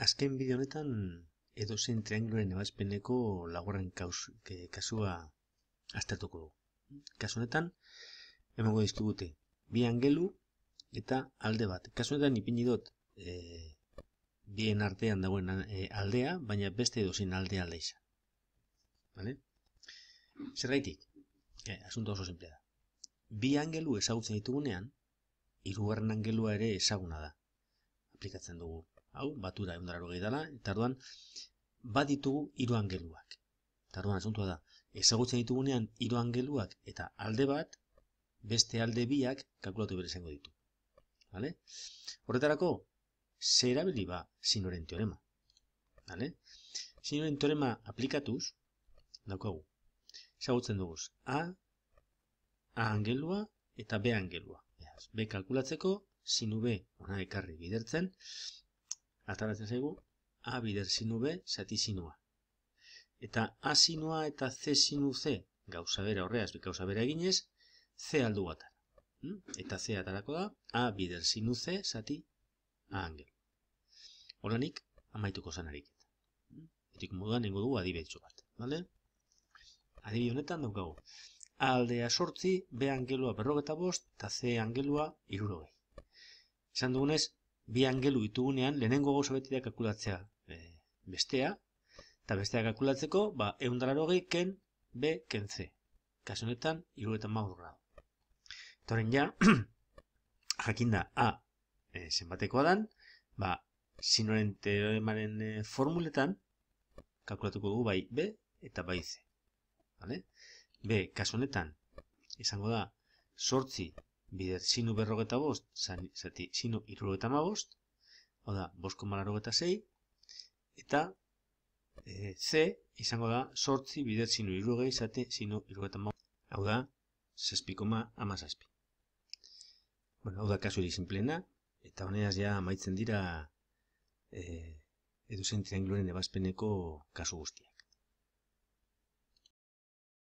Azken bideo honetan edozein triangeluaren ebazpeneko laugarren kasua aztertuko dugu. Kasu honetan, emango dizkigute bi angelu eta alde bat. Kasu honetan ipini dut bien artean dagoen aldea, baina beste edozein aldea izan. Vale? Zergaitik? Asunto oso simplea da. Bi angelu ezagutzen ditugunean, hirugarren angelua ere ezaguna da. Aplikatzen dugu. Hau, batura 180 dela, eta orduan baditugu hiru angeluak. Eta orduan asuntua da, ezagutzen ditugunean hiru angeluak eta alde bat, beste alde biak kalkulatu behar izango ditu. Vale? Horretarako, ze erabili ba sinoren teorema. Vale? Sinoren teorema aplikatuz, daukagu. Ezagutzen dugu A angelua eta B angelua. B kalkulatzeko, sinu B ona ekarri bidertzen, ataratzen zaigu A bider sinu B zati sinua. Eta A sinua eta C sinu C gauza bera horreaz, gauza bera eginez, C aldu atara. Eta C atarako da A bider sinu C zati A angelu. Horanik amaituko zanarik. Etik moduan nengo dugu adibetxo bat. Vale? Adibide honetan daukagu. A aldea 8, B angelua 45 eta C angelua 60. Esan dugunez, bi angelu ditugunean lehenengo gauza beti da kalkulatzea bestea, eta bestea kalkulatzeko, 180 ken B ken C. Kasu honetan, 75 gradu. Eta horren ja, jakinda A zenbatekoa dan, sinoren teoremaren formuletan kalkulatuko dugu bai B eta bai C. Vale? B, kasu honetan, izango da, 8 bider sinu 45 zati sinu 75, hau da, 5,86, eta C izango da, 8 bider sinu 60 zati sinu 75, hau da, 6,17. Hau da kasu simplena, eta honeaz ja amaitzen dira edozein triangeluaren ebazpeneko kasu guztiak.